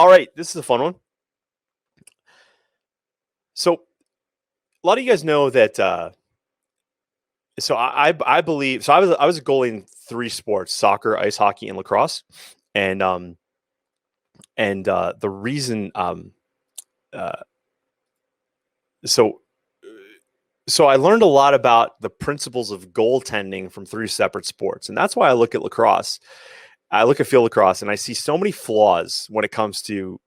All right, this is a fun one. So a lot of you guys know that. So I believe so. I was a goalie in 3 sports: soccer, ice hockey, and lacrosse. And the reason uh, so so I learned a lot about the principles of goaltending from 3 separate sports, and that's why I look at lacrosse. I look at field lacrosse, and I see so many flaws when it comes to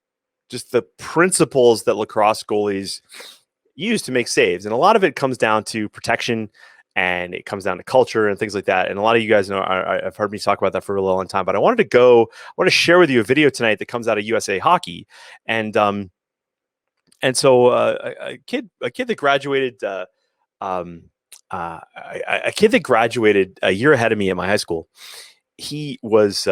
just the principles that lacrosse goalies use to make saves. And a lot of it comes down to protection, and it comes down to culture and things like that. And a lot of you guys know, I've heard me talk about that for a really long time, but I want to share with you a video tonight that comes out of USA Hockey. And so a kid that graduated, a kid that graduated a year ahead of me at my high school, he was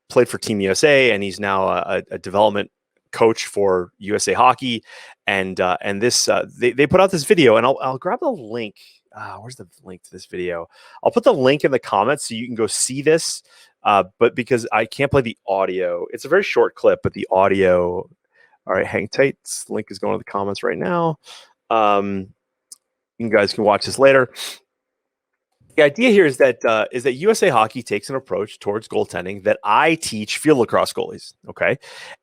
played for Team USA, and he's now a development coach for USA Hockey. And this they put out this video, and I'll grab the link. Where's the link to this video? I'll put the link in the comments so you can go see this. But because I can't play the audio, it's a very short clip, but the audio. All right, hang tight. This link is going to the comments right now. You guys can watch this later. The idea here is that USA Hockey takes an approach towards goaltending that I teach field lacrosse goalies. Okay,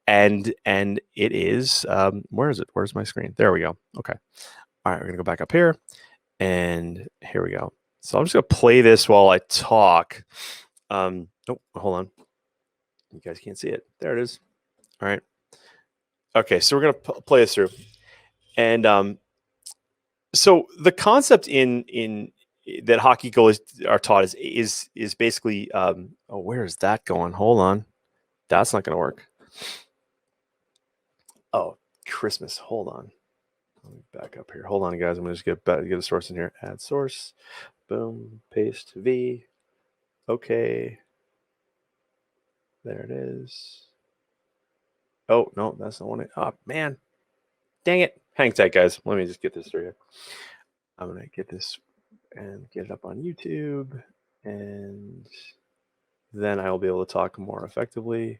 and it is where is it? Where's my screen? There we go. Okay, all right, we're gonna go back up here, and here we go. So I'm just gonna play this while I talk. Oh, hold on. You guys can't see it. There it is. All right. Okay, so we're gonna play this through, and so the concept in that hockey goalies are taught is basically where is that going? Hold on, that's not going to work. Oh, Christmas. Hold on, let me back up here. Hold on, guys. I'm going to just get a source in here. Add source. Boom. Paste V. Okay. There it is. Oh no, that's the one. Oh man, dang it! Hang tight, guys. Let me just get this through here. I'm going to get this and get it up on YouTube, and then I will be able to talk more effectively.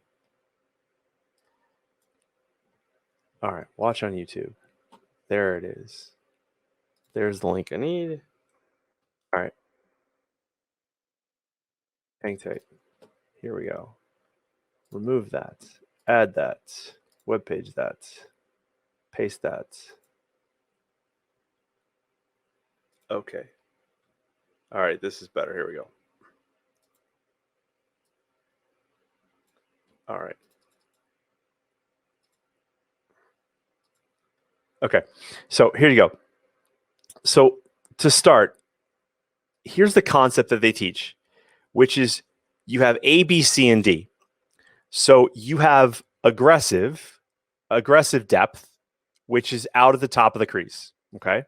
All right, watch on YouTube. There it is. There's the link I need. All right. Hang tight. Here we go. Remove that. Add that. Web page that. Paste that. Okay. All right, this is better. Here we go. All right. Okay, so here you go. So to start, here's the concept that they teach, which is you have A, B, C, and D. So you have aggressive depth, which is out at the top of the crease. Okay,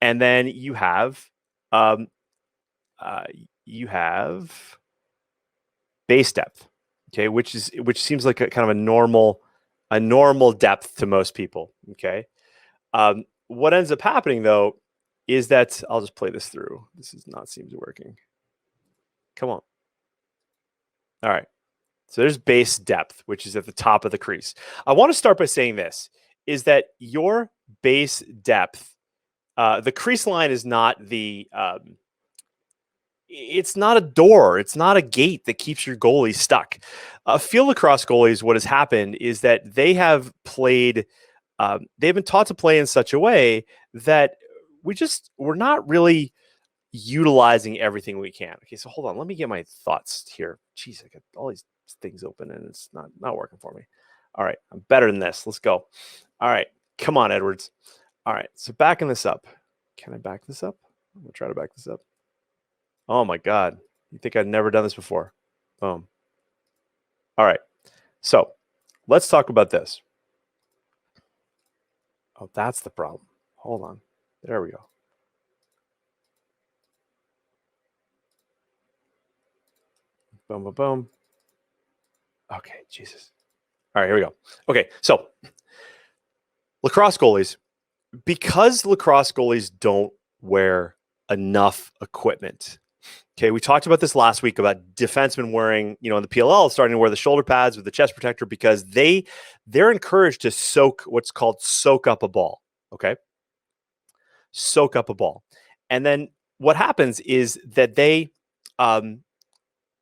and then you have base depth. Okay, which seems like a kind of a normal depth to most people. Okay, what ends up happening though is that I'll just play this through. This does not seem to be working. Come on. All right. So there's base depth, which is at the top of the crease. I want to start by saying this, is that your base depth, the crease line is not it's not a door. It's not a gate that keeps your goalie stuck. Field lacrosse goalies, what has happened is that they have played, they've been taught to play in such a way that we're not really utilizing everything we can. Okay, so hold on. Let me get my thoughts here. Jeez, I got all these things open and it's not working for me. All right, I'm better than this. Let's go. All right, come on, Edwards. All right, so backing this up. Can I back this up? I'm gonna try to back this up. Oh my God, you think I'd never done this before? Boom. All right, so let's talk about this. Oh, that's the problem. Hold on. There we go. Boom, boom, boom. Okay, Jesus. All right, here we go. Okay, so lacrosse goalies, because lacrosse goalies don't wear enough equipment, Okay, we talked about this last week about defensemen wearing, in the PLL, starting to wear the shoulder pads with the chest protector because they're encouraged to soak up a ball. Okay, soak up a ball, and then what happens is that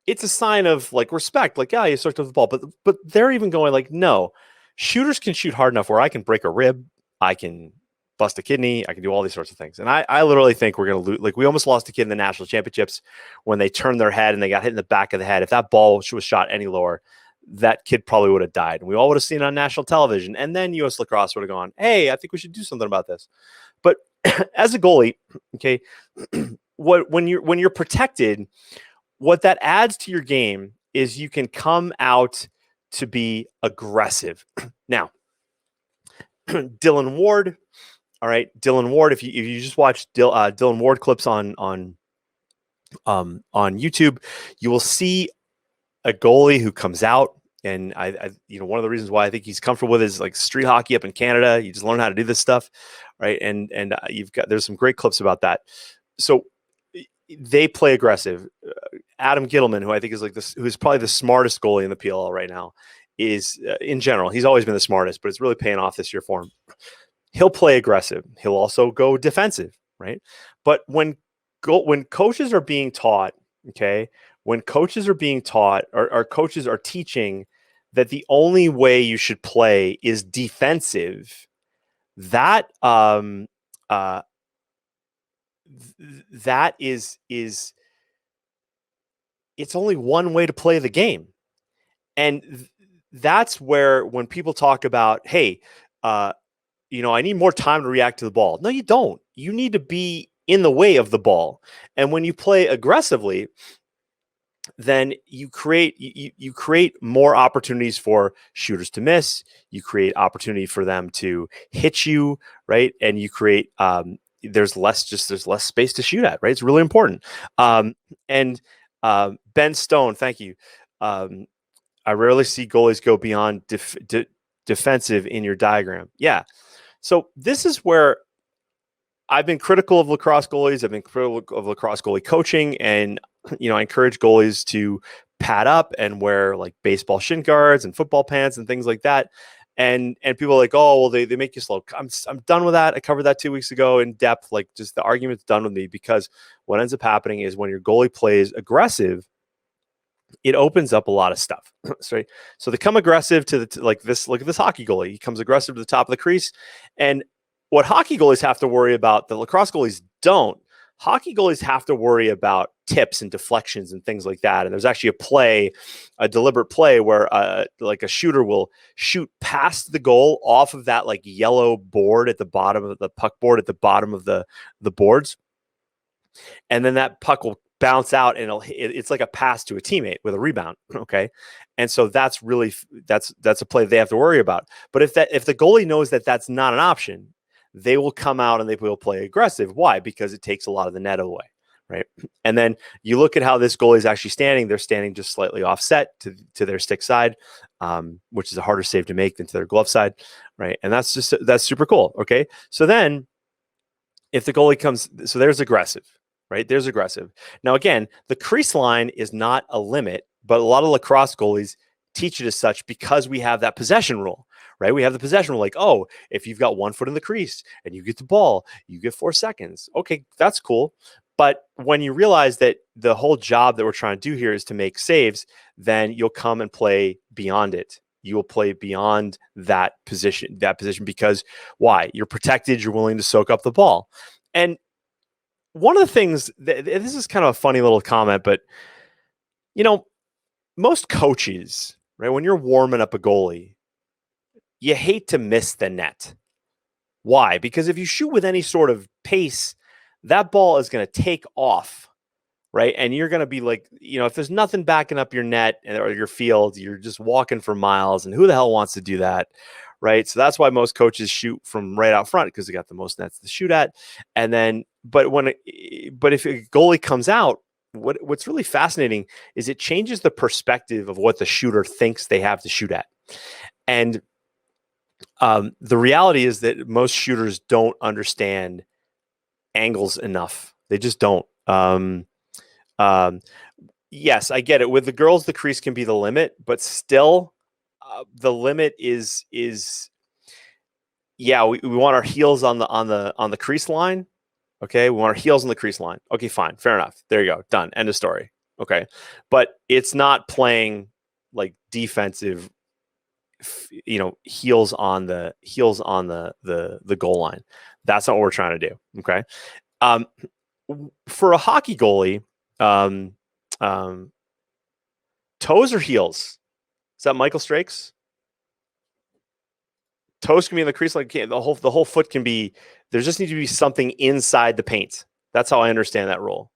it's a sign of like respect, like yeah, you soaked up the ball, but they're even going like no, shooters can shoot hard enough where I can break a rib, I can bust a kidney, I can do all these sorts of things. And I literally think we're going to lose. Like we almost lost a kid in the national championships when they turned their head and they got hit in the back of the head. If that ball was shot any lower, that kid probably would have died. And we all would have seen it on national television. And then U.S. Lacrosse would have gone, hey, I think we should do something about this. But as a goalie, okay, when you're protected, what that adds to your game is you can come out to be aggressive. Now, Dylan Ward. All right, Dylan Ward. If you just watch Dylan Ward clips on YouTube, you will see a goalie who comes out, and I one of the reasons why I think he's comfortable with is like street hockey up in Canada. You just learn how to do this stuff, right? And there's some great clips about that. So they play aggressive. Adam Gittleman, who I think is who's probably the smartest goalie in the PLL right now, is in general he's always been the smartest, but it's really paying off this year for him. He'll play aggressive. He'll also go defensive, right? But when coaches are being taught, okay, when coaches are being taught or coaches are teaching that the only way you should play is defensive, that that is it's only one way to play the game. And that's where when people talk about, hey, I need more time to react to the ball. No, you don't. You need to be in the way of the ball. And when you play aggressively, then you create more opportunities for shooters to miss. You create opportunity for them to hit you, right? And you create there's less space to shoot at, right? It's really important. And Ben Stone, thank you. I rarely see goalies go beyond defensive in your diagram. Yeah. So this is where I've been critical of lacrosse goalies. I've been critical of lacrosse goalie coaching, and I encourage goalies to pad up and wear like baseball shin guards and football pants and things like that. And people are like, oh, well, they make you slow. I'm done with that. I covered that 2 weeks ago in depth. Like, just the argument's done with me, because what ends up happening is when your goalie plays aggressive, it opens up a lot of stuff. Right? So they come aggressive like this. Look at this hockey goalie. He comes aggressive to the top of the crease. And what hockey goalies have to worry about, the lacrosse goalies don't. Hockey goalies have to worry about tips and deflections and things like that. And there's actually a deliberate play where like a shooter will shoot past the goal off of that like yellow board at the bottom of the puck board at the bottom of the boards. And then that puck will bounce out and it's like a pass to a teammate with a rebound. Okay. And so that's a play they have to worry about. But if the goalie knows that that's not an option, they will come out and they will play aggressive. Why? Because it takes a lot of the net away, right? And then you look at how this goalie is actually standing. They're standing just slightly offset to their stick side, which is a harder save to make than to their glove side, right? And that's super cool. Okay, so then if the goalie comes, so there's aggressive, right? There's aggressive. Now again, the crease line is not a limit, but a lot of lacrosse goalies teach it as such because we have that possession rule. Right? We have the possession rule, like, oh, if you've got 1 foot in the crease and you get the ball, you get 4 seconds. Okay, that's cool. But when you realize that the whole job that we're trying to do here is to make saves, then you'll come and play beyond it. You will play beyond that position because why? You're protected. You're willing to soak up the ball. And one of the things, this is kind of a funny little comment, but most coaches, right, when you're warming up a goalie, you hate to miss the net. Why? Because if you shoot with any sort of pace, that ball is going to take off, right? And you're going to be like, if there's nothing backing up your net or your field, you're just walking for miles. And who the hell wants to do that, right? So that's why most coaches shoot from right out front, because they got the most nets to shoot at. And then, but if a goalie comes out, what's really fascinating is it changes the perspective of what the shooter thinks they have to shoot at. And the reality is that most shooters don't understand angles enough. They just don't. Yes, I get it. With the girls, the crease can be the limit, but still, the limit is yeah. We want our heels on the crease line. Okay, we want our heels on the crease line. Okay, fine, fair enough. There you go, done. End of story. Okay, but it's not playing like defensive, heels on the goal line. That's not what we're trying to do. Okay, um, for a hockey goalie, um, um, toes or heels? Is that Michael Strakes? Toes can be in the crease, like the whole foot can be. There just needs to be something inside the paint. That's how I understand that rule.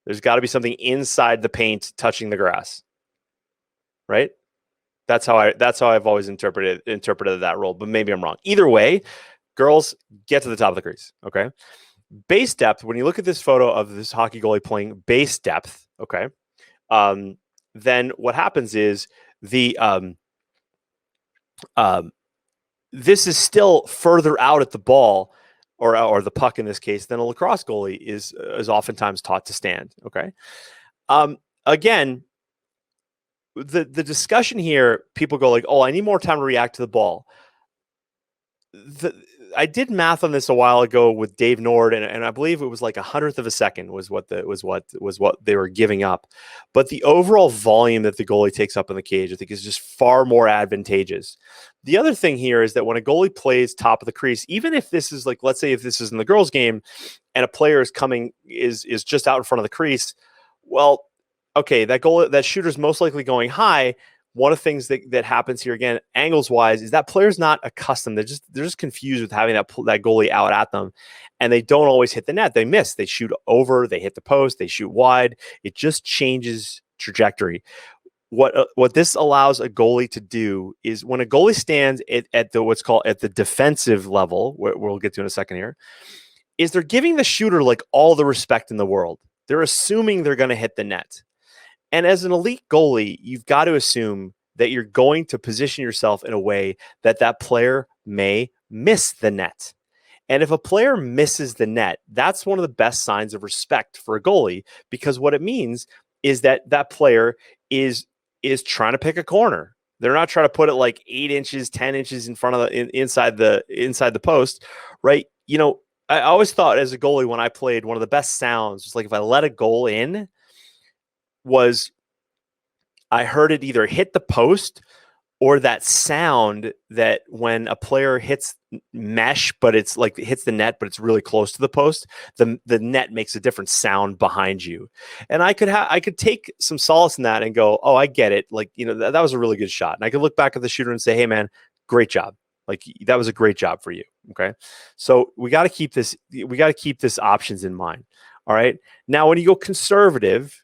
There's got to be something inside the paint touching the grass, right? That's how I've always interpreted that rule, but maybe I'm wrong. Either way, girls get to the top of the crease. Okay, base depth. When you look at this photo of this hockey goalie playing base depth, okay, then what happens is the this is still further out at the ball or the puck in this case than a lacrosse goalie is oftentimes taught to stand. Okay, again, the discussion here, people go like, "Oh, I need more time to react to the ball." I did math on this a while ago with Dave Nord, and I believe it was like 100th of a second was what they were giving up. But the overall volume that the goalie takes up in the cage, I think, is just far more advantageous. The other thing here is that when a goalie plays top of the crease, even if this is like, let's say if this is in the girls' game, and a player is just out in front of the crease, well, okay, that shooter's most likely going high. One of the things that happens here, again, angles wise, is that player's not accustomed. They're just confused with having that goalie out at them, and they don't always hit the net. They miss. They shoot over. They hit the post. They shoot wide. It just changes trajectory. What this allows a goalie to do is when a goalie stands at what's called at the defensive level, we'll get to in a second here, is they're giving the shooter like all the respect in the world. They're assuming they're going to hit the net. And as an elite goalie, you've got to assume that you're going to position yourself in a way that player may miss the net. And if a player misses the net, that's one of the best signs of respect for a goalie, because what it means is that player is trying to pick a corner. They're not trying to put it like 8 inches, 10 inches in front of inside the post, right? I always thought as a goalie when I played, one of the best sounds was like if I let a goal in, was I heard it either hit the post or that sound that when a player hits mesh, but it's like it hits the net, but it's really close to the post, the net makes a different sound behind you. And I could take some solace in that and go, oh, I get it. Like, that was a really good shot. And I could look back at the shooter and say, hey man, great job. Like that was a great job for you. Okay. So we got to keep this options in mind. All right. Now, when you go conservative,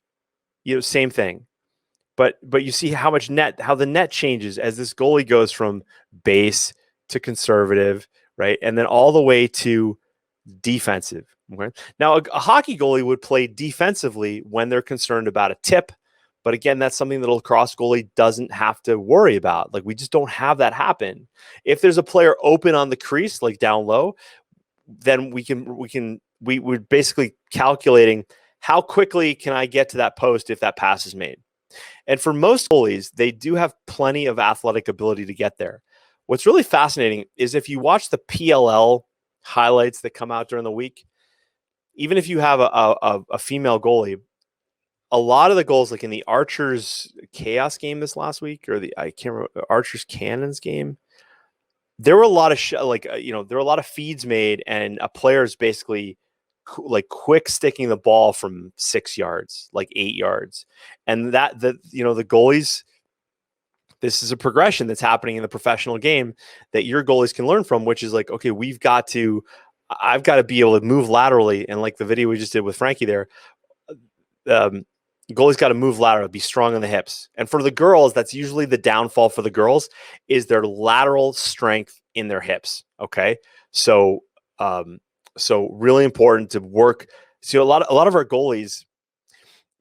same thing. But you see how the net changes as this goalie goes from base to conservative, right? And then all the way to defensive. Okay. Now, a hockey goalie would play defensively when they're concerned about a tip. But again, that's something that a lacrosse goalie doesn't have to worry about. Like we just don't have that happen. If there's a player open on the crease, like down low, then we're basically calculating how quickly can I get to that post if that pass is made. And for most goalies, they do have plenty of athletic ability to get there. What's really fascinating is if you watch the PLL highlights that come out during the week, even if you have a female goalie, a lot of the goals, like in the Archers Chaos game this last week, or I can't remember, Archers Cannons game, there were a lot of there were a lot of feeds made, and a player's basically like quick sticking the ball from 6 yards, like 8 yards. And the goalies, this is a progression that's happening in the professional game that your goalies can learn from, which is like, okay, I've got to be able to move laterally. And like the video we just did with Frankie there, goalies got to move laterally, be strong on the hips. And for the girls, that's usually the downfall for the girls is their lateral strength in their hips. Okay. So really important to work. So a lot of our goalies,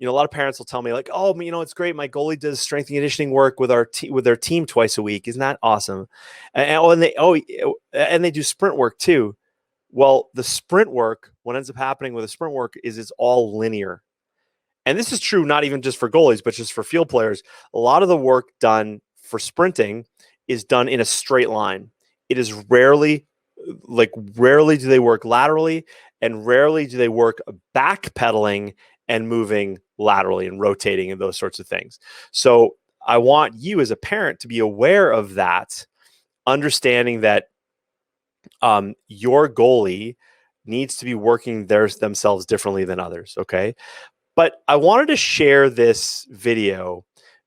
a lot of parents will tell me like, oh, it's great. My goalie does strength and conditioning work with their team twice a week. Isn't that awesome? And they do sprint work too. Well, the sprint work, what ends up happening with the sprint work is it's all linear. and this is true not even just for goalies, but just for field players, a lot of the work done for sprinting is done in a straight line. It is rarely do they work laterally, and rarely do they work backpedaling and moving laterally and rotating and those sorts of things. So I want you as a parent to be aware of that, understanding that your goalie needs to be working themselves differently than others. Okay. But I wanted to share this video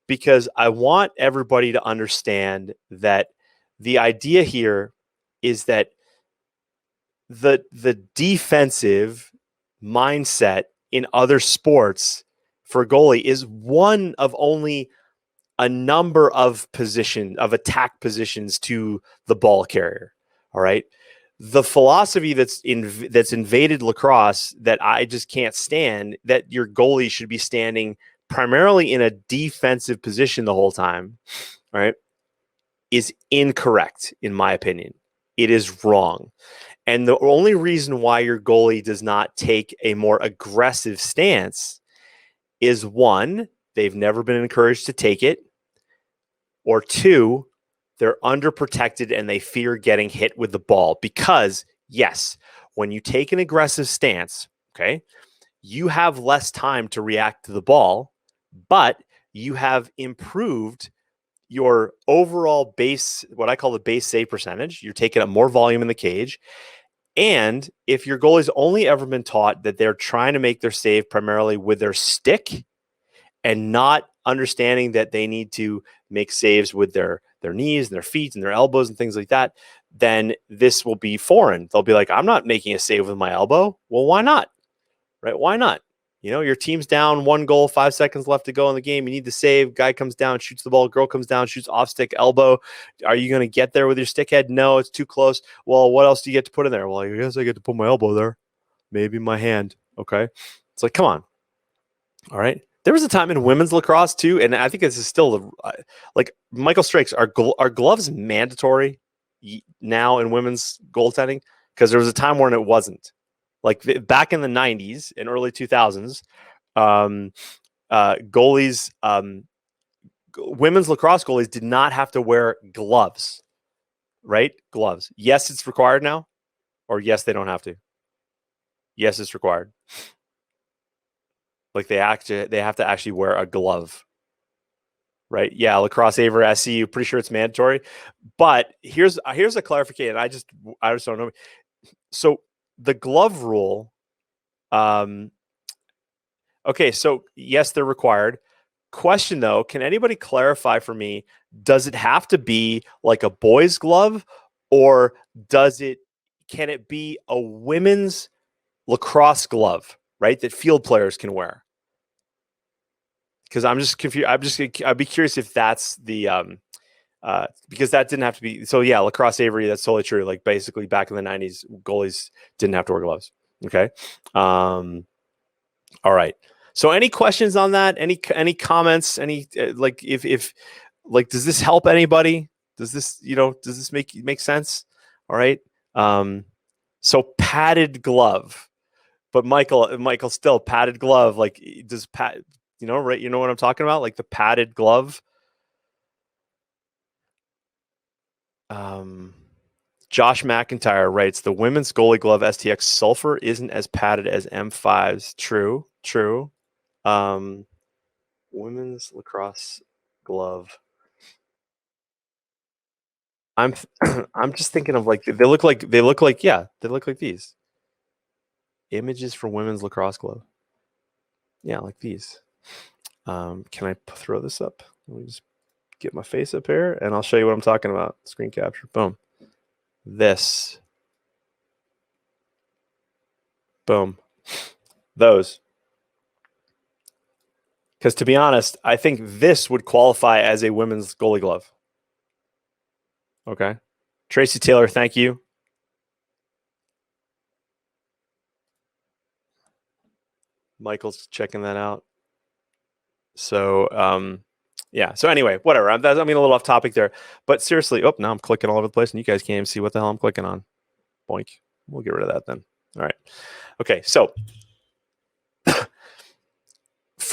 because I want everybody to understand that the idea here is that the defensive mindset in other sports for a goalie is one of only a number of attack positions to the ball carrier. All right. The philosophy that's invaded lacrosse that I just can't stand, that your goalie should be standing primarily in a defensive position the whole time, right, is incorrect in my opinion. It is wrong. And the only reason why your goalie does not take a more aggressive stance is, one, they've never been encouraged to take it, or two, they're underprotected and they fear getting hit with the ball. Because, yes, when you take an aggressive stance, okay, you have less time to react to the ball, but you have improved your overall base, what I call the base save percentage. You're taking up more volume in the cage. And if your goalie's only ever been taught that they're trying to make their save primarily with their stick and not understanding that they need to make saves with their knees and their feet and their elbows and things like that, then this will be foreign. They'll be like, I'm not making a save with my elbow. Well, why not? Right? Why not? You know, your team's down 1 goal, 5 seconds left to go in the game. You need to save. Guy comes down, shoots the ball. Girl comes down, shoots off stick elbow. Are you going to get there with your stick head? No, it's too close. Well, what else do you get to put in there? Well, I guess I get to put my elbow there. Maybe my hand. Okay. It's like, come on. All right. There was a time in women's lacrosse too, and I think this is still like Michael Strakes. Are gloves mandatory now in women's goaltending? Because there was a time when it wasn't. Like back in the 90s and early 2000s, goalies, women's lacrosse goalies did not have to wear gloves, right? Gloves. Yes, it's required now, or yes, they don't have to. Yes, it's required. Like they have to actually wear a glove, right? Yeah, Lacrosse Aver SC, pretty sure it's mandatory. But here's a clarification. I just don't know. So the glove rule, okay, so yes, they're required. Question though, can anybody clarify for me, does it have to be like a boy's glove, or can it be a women's lacrosse glove, right, that field players can wear? Because I'm just confused. I'd be curious if that's the because that didn't have to be. So yeah, Lacrosse Avery, that's totally true. Like basically back in the 90s, goalies didn't have to wear gloves. Okay. All right. So any questions on that? Any comments? Any like if like, does this help anybody? Does this make sense? All right. So padded glove, but Michael still padded glove. Like does right? You know what I'm talking about? Like the padded glove. Josh McIntyre writes, the women's goalie glove STX Sulfur isn't as padded as M5's. True. Women's lacrosse glove. I'm just thinking of like they look like these images for women's lacrosse glove. Yeah, like these. Can I throw this up? Let me just get my face up here and I'll show you what I'm talking about. Screen capture. Boom. This. Boom. Those. Because to be honest, I think this would qualify as a women's goalie glove. Okay. Tracy Taylor, thank you. Michael's checking that out. So, yeah. So anyway, whatever. I'm a little off topic there. But seriously, now I'm clicking all over the place and you guys can't even see what the hell I'm clicking on. Boink. We'll get rid of that then. All right. Okay. So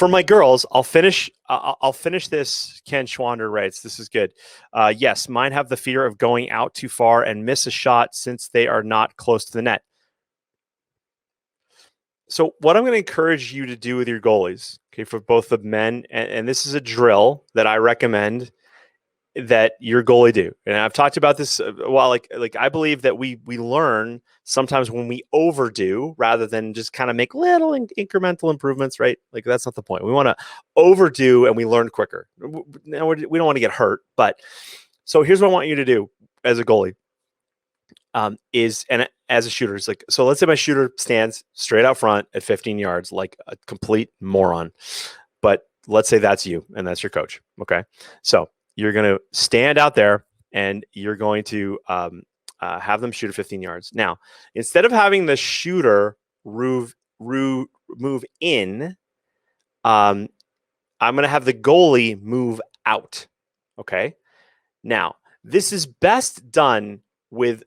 For my girls, I'll finish this. Ken Schwander writes, this is good. Yes, mine have the fear of going out too far and miss a shot since they are not close to the net. So what I'm going to encourage you to do with your goalies, okay, for both the men, and this is a drill that I recommend that your goalie do. And I've talked about this like I believe that we learn sometimes when we overdo rather than just kind of make little incremental improvements, right? Like that's not the point. We want to overdo and we learn quicker. Now we don't want to get hurt, but so here's what I want you to do as a goalie. And as a shooter, it's like, so let's say my shooter stands straight out front at 15 yards, like a complete moron. But let's say that's you and that's your coach. Okay. So you're going to stand out there and you're going to have them shoot at 15 yards. Now, instead of having the shooter move in, I'm going to have the goalie move out. Okay. Now, this is best done with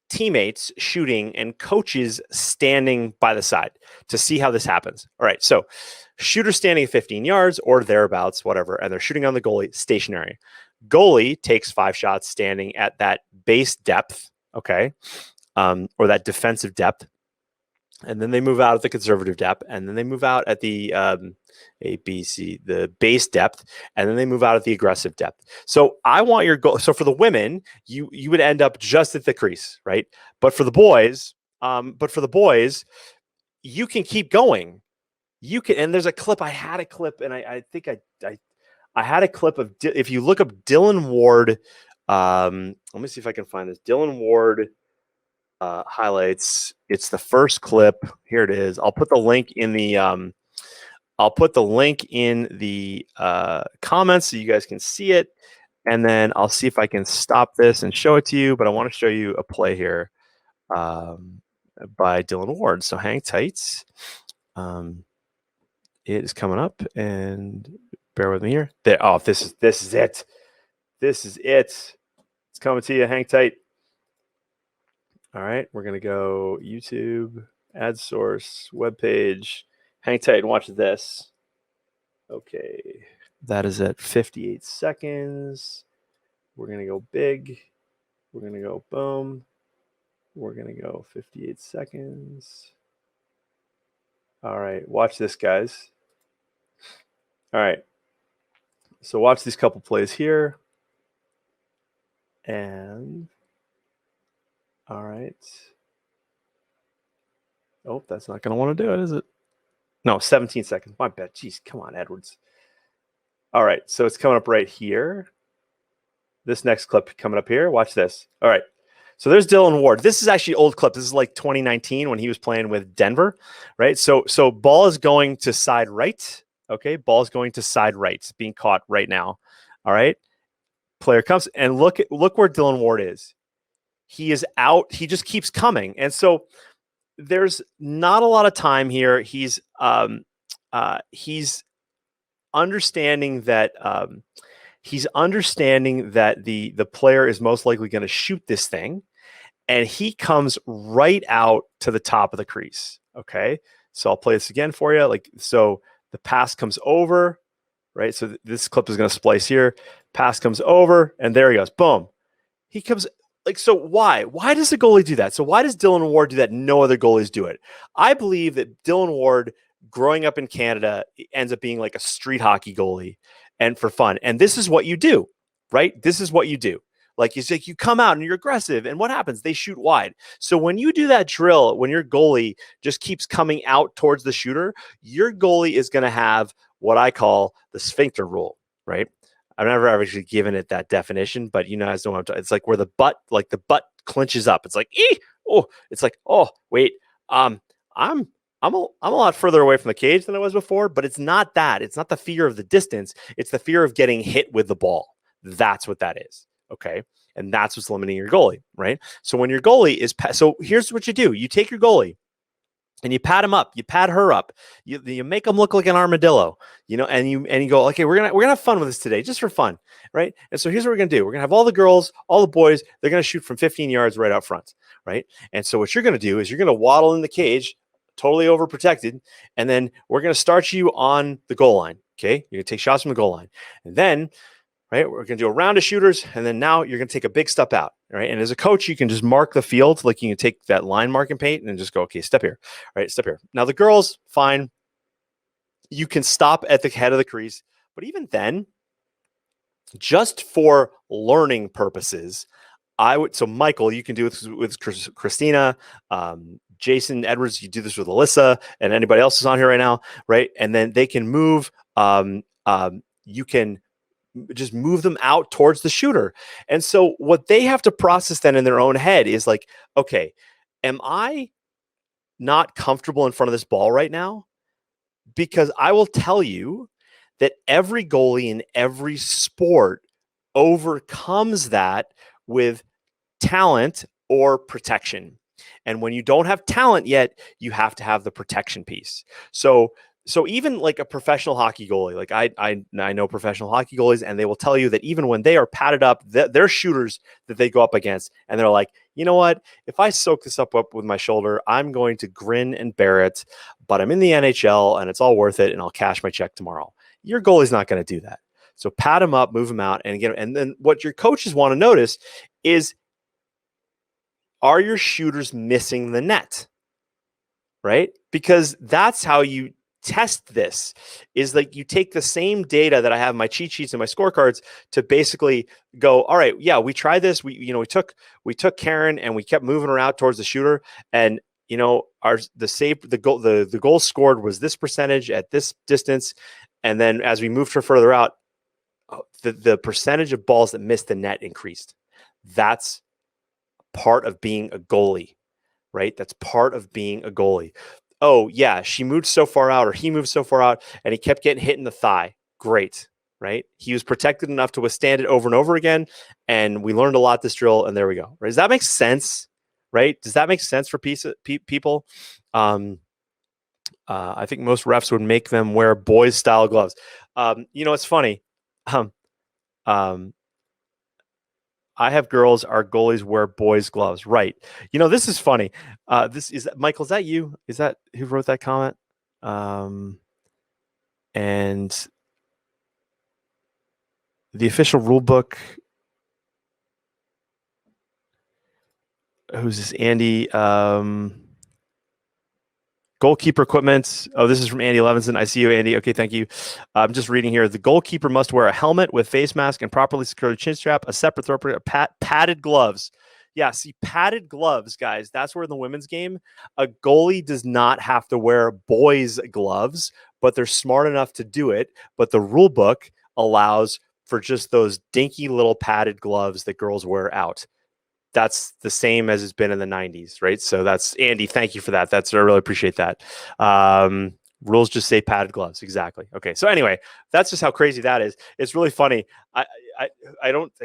teammates shooting and coaches standing by the side to see how this happens. All right. So shooter standing at 15 yards or thereabouts, whatever, and they're shooting on the goalie stationary. Goalie takes 5 shots standing at that base depth. Okay. Or that defensive depth. And then they move out at the conservative depth, and then they move out at the the base depth, and then they move out at the aggressive depth. So I want your goal. So for the women, you would end up just at the crease, right? But for the boys, you can keep going. You can, and there's a clip. I had a clip, and I think I had a clip of if you look up Dylan Ward. Let me see if I can find this. Dylan Ward. Highlights. It's the first clip. Here it is. I'll put the link in the comments so you guys can see it, and then I'll see if I can stop this and show it to you. But I want to show you a play here by Dylan Ward. So hang tight. It is coming up, and bear with me here. There. Oh, this is it. This is it. It's coming to you. Hang tight. All right, we're going to go YouTube, ad source, webpage. Hang tight and watch this. Okay, that is at 58 seconds. We're going to go big. We're going to go boom. We're going to go 58 seconds. All right, watch this, guys. All right, so watch these couple plays here. And... all right. Oh, that's not going to want to do it, is it? No, 17 seconds. My bad. Jeez, come on, Edwards. All right, so it's coming up right here. This next clip coming up here. Watch this. All right, so there's Dylan Ward. This is actually old clip. This is like 2019 when he was playing with Denver, right? So ball is going to side right. Okay, ball is going to side right. It's being caught right now. All right, player comes and look where Dylan Ward is. He is out. He just keeps coming. And so there's not a lot of time here. He's understanding that the player is most likely going to shoot this thing, and he comes right out to the top of the crease. Okay. So I'll play this again for you. Like, so the pass comes over, right? So this clip is going to splice here. Pass comes over, and there he goes. Boom. He comes. Like, so why does the goalie do that? So why does Dylan Ward do that? No other goalies do it. I believe that Dylan Ward, growing up in Canada, ends up being like a street hockey goalie and for fun. And this is what you do, right? This is what you do. Like, it's like you come out and you're aggressive, and what happens? They shoot wide. So when you do that drill, when your goalie just keeps coming out towards the shooter, your goalie is going to have what I call the sphincter rule, right? I've never actually given it that definition, but you guys know what I'm talking. It's like where the butt clenches up. It's like, it's like, oh, wait, I'm a lot further away from the cage than I was before, but it's not that. It's not the fear of the distance. It's the fear of getting hit with the ball. That's what that is. Okay. And that's what's limiting your goalie, right? So when your goalie is, so here's what you do. You take your goalie and you pat him up, you pat her up, you make them look like an armadillo, and you go, okay, we're gonna have fun with this today, just for fun, right? And so here's what we're gonna do: we're gonna have all the girls, all the boys, they're gonna shoot from 15 yards right out front, right? And so what you're gonna do is you're gonna waddle in the cage totally overprotected. And then we're going to start you on the goal line. Okay. You're going to take shots from the goal line. And then, right, we're going to do a round of shooters. And then now you're going to take a big step out. Right. And as a coach, you can just mark the field. Like you can take that line marking paint and just go, okay, step here. Right. Step here. Now the girls, fine. You can stop at the head of the crease. But even then, just for learning purposes, so Michael, you can do this with Christina, Jason Edwards, you do this with Alyssa, and anybody else is on here right now, right? And then they can move, you can just move them out towards the shooter. And so what they have to process then in their own head is like, okay, am I not comfortable in front of this ball right now? Because I will tell you that every goalie in every sport overcomes that with talent or protection. And when you don't have talent yet, you have to have the protection piece. So even like a professional hockey goalie, like I know professional hockey goalies, and they will tell you that even when they are padded up, they're shooters that they go up against, and they're like, you know what? If I soak this up with my shoulder, I'm going to grin and bear it, but I'm in the NHL and it's all worth it, and I'll cash my check tomorrow. Your goalie's not going to do that. So pad them up, move them out, and again, and then what your coaches want to notice is, are your shooters missing the net? Right? Because that's how you test this, is like you take the same data that I have in my cheat sheets and my scorecards to basically go, all right, yeah, we tried this. We took Karen and we kept moving her out towards the shooter, and the goal scored was this percentage at this distance, and then as we moved her further out, the percentage of balls that missed the net increased. That's part of being a goalie, right? That's part of being a goalie. Oh yeah, she moved so far out, or he moved so far out, and he kept getting hit in the thigh. Great, right? He was protected enough to withstand it over and over again, and we learned a lot this drill, and there we go. Right? Does that make sense? Right? Does that make sense for people? I think most refs would make them wear boys style gloves. It's funny. I have girls, our goalies wear boys gloves. Right. This is funny. This is Michael. Is that you? Is that who wrote that comment? And the official rule book. Who's this? Andy. Goalkeeper equipment. Oh, this is from Andy Levinson. I see you, Andy. Okay, thank you. I'm just reading here. The goalkeeper must wear a helmet with face mask and properly secured chin strap, a separate throat, padded gloves. Yeah, see, padded gloves, guys. That's where in the women's game, a goalie does not have to wear boys' gloves, but they're smart enough to do it. But the rule book allows for just those dinky little padded gloves that girls wear out. That's the same as it's been in the 90s, right? So that's Andy. Thank you for that. I really appreciate that. Rules just say padded gloves. Exactly. Okay. So anyway, that's just how crazy that is. It's really funny. I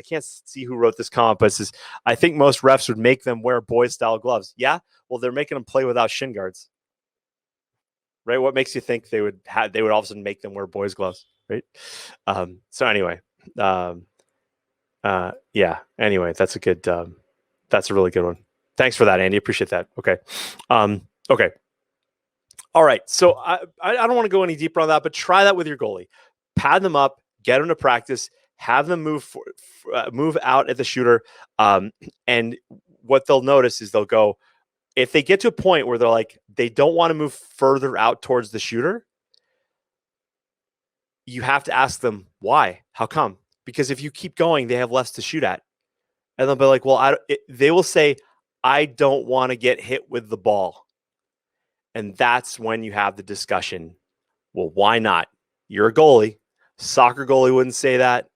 can't see who wrote this comment, but it says, I think most refs would make them wear boys style gloves. Yeah. Well, they're making them play without shin guards, right? What makes you think they would all of a sudden make them wear boys gloves, right? So anyway, yeah. Anyway, that's a really good one. Thanks for that, Andy. Appreciate that. Okay. Okay. All right. So I don't want to go any deeper on that, but try that with your goalie. Pad them up, get them to practice, have them move out at the shooter. And what they'll notice is they'll go, if they get to a point where they're like, they don't want to move further out towards the shooter, you have to ask them why. How come? Because if you keep going, they have less to shoot at. And they'll be like, well, they will say, I don't want to get hit with the ball. And that's when you have the discussion. Well, why not? You're a goalie. Soccer goalie wouldn't say that.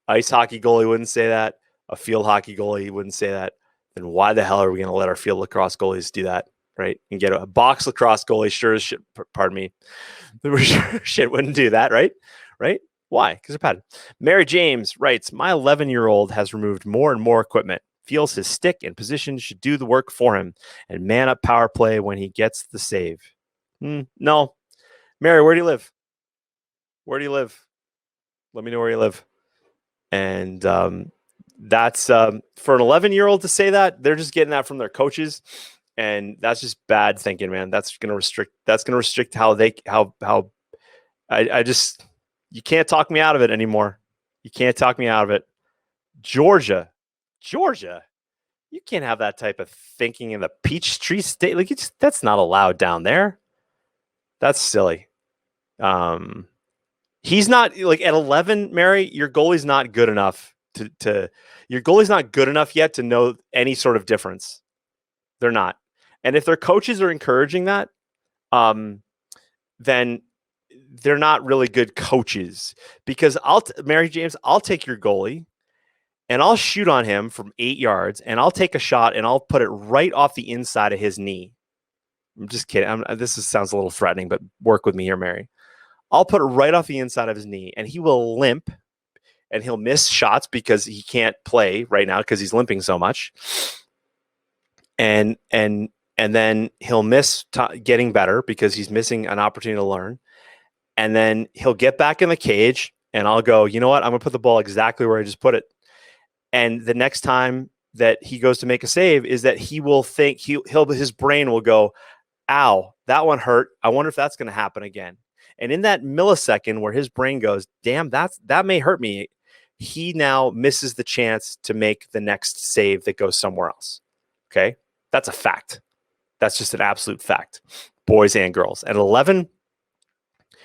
Ice hockey goalie wouldn't say that. A field hockey goalie wouldn't say that. Then why the hell are we going to let our field lacrosse goalies do that? Right? And get a box lacrosse goalie, sure as shit, pardon me, shit wouldn't do that, right? Right? Why? Because they're padded. Mary James writes, my 11-year-old has removed more and more equipment, feels his stick and position should do the work for him, and man up power play when he gets the save. No. Mary, where do you live? Where do you live? Let me know where you live. And that's for an 11-year-old to say that, they're just getting that from their coaches. And that's just bad thinking, man. That's going to restrict how I just, you can't talk me out of it anymore. You can't talk me out of it. Georgia, you can't have that type of thinking in the Peachtree State. Like, that's not allowed down there. That's silly. He's not, like, at 11, Mary, your goalie's not good enough your goalie's not good enough yet to know any sort of difference. They're not. And if their coaches are encouraging that, then they're not really good coaches, because Mary James, I'll take your goalie and I'll shoot on him from 8 yards, and I'll take a shot and I'll put it right off the inside of his knee. I'm just kidding. Sounds a little threatening, but work with me here, Mary. I'll put it right off the inside of his knee, and he will limp, and he'll miss shots because he can't play right now because he's limping so much. And then he'll miss getting better because he's missing an opportunity to learn. And then he'll get back in the cage, and I'll go, you know what? I'm going to put the ball exactly where I just put it. And the next time that he goes to make a save is that he will think his brain will go, ow, that one hurt. I wonder if that's going to happen again. And in that millisecond where his brain goes, damn, that may hurt me, he now misses the chance to make the next save that goes somewhere else. Okay? That's a fact. That's just an absolute fact. Boys and girls. At 11,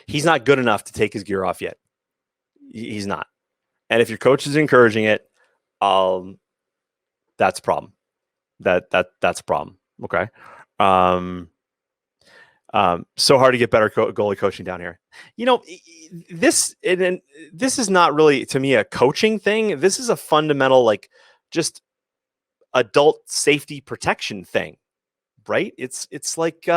he's not good enough to take his gear off yet. He's not. And if your coach is encouraging it, that's a problem. That's a problem. Okay. So hard to get better goalie coaching down here. You know, this is not really, to me, a coaching thing. This is a fundamental, like, just adult safety protection thing, right? It's like,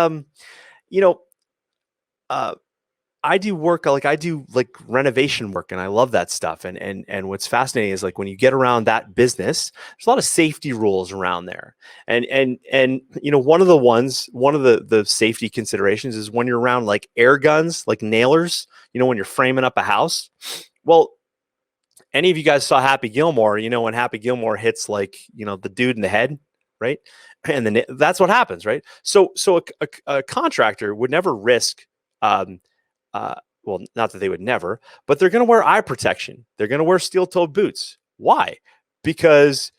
I do work, I do renovation work, and I love that stuff. And what's fascinating is, like, when you get around that business, there's a lot of safety rules around there. And one of the safety considerations is when you're around, like, air guns, like nailers, when you're framing up a house. Well, any of you guys saw Happy Gilmore, when Happy Gilmore hits, like, the dude in the head, right? And then that's what happens, right? So a contractor would never risk, well, not that they would never, but they're going to wear eye protection. They're going to wear steel-toed boots. Why? Because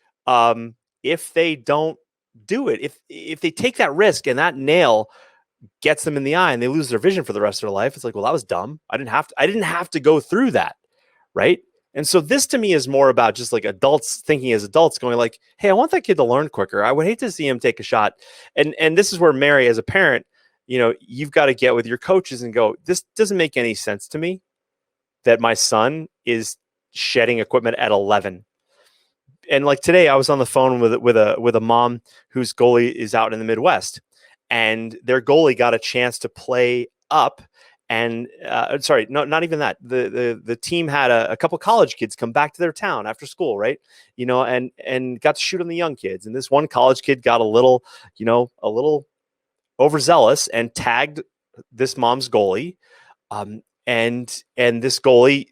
if they don't do it, if they take that risk and that nail gets them in the eye and they lose their vision for the rest of their life, it's like, well, that was dumb. I didn't have to go through that, right? And so this, to me, is more about just, like, adults thinking as adults, going like, hey, I want that kid to learn quicker. I would hate to see him take a shot. And this is where, Mary, as a parent, you've got to get with your coaches and go, this doesn't make any sense to me that my son is shedding equipment at 11. And, like, today I was on the phone with a mom whose goalie is out in the Midwest, and their goalie got a chance to play up. And not even that. The team had a couple college kids come back to their town after school, right? And got to shoot on the young kids. And this one college kid got a little overzealous and tagged this mom's goalie. And this goalie,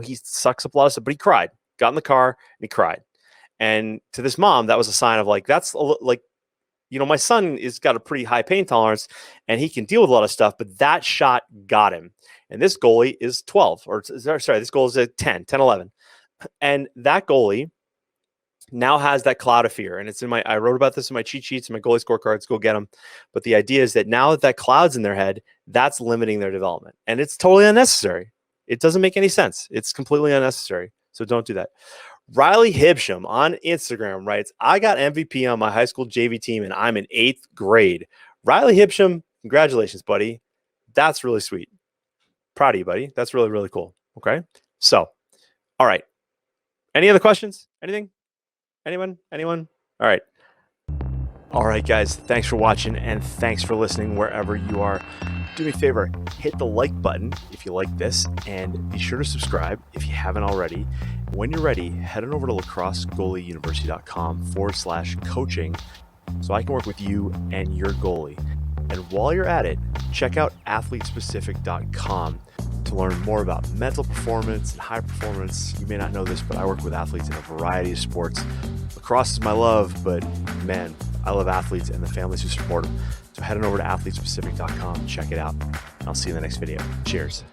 he sucks up a lot of stuff, but he cried, got in the car and he cried. And to this mom, that was a sign of, like, that's like, my son is got a pretty high pain tolerance and he can deal with a lot of stuff, but that shot got him. And this goalie is 12, this goalie is at 10, 11. And that goalie now has that cloud of fear. And I wrote about this in my cheat sheets and my goalie scorecards, go get them. But the idea is that now that cloud's in their head, that's limiting their development. And it's totally unnecessary. It doesn't make any sense. It's completely unnecessary. So don't do that. Riley Hibsham on Instagram writes, I got MVP on my high school JV team and I'm in 8th grade. Riley Hibsham, congratulations, buddy. That's really sweet. Proud of you, buddy. That's really, really cool. Okay. So, all right. Any other questions? Anything? Anyone? All right. All right, guys. Thanks for watching and thanks for listening wherever you are. Do me a favor, hit the like button if you like this, and be sure to subscribe if you haven't already. When you're ready, head on over to lacrossegoalieuniversity.com/coaching so I can work with you and your goalie. And while you're at it, check out athletespecific.com to learn more about mental performance and high performance. You may not know this, but I work with athletes in a variety of sports. Lacrosse is my love, but man, I love athletes and the families who support them. So head on over to athletespecific.com, check it out. I'll see you in the next video. Cheers.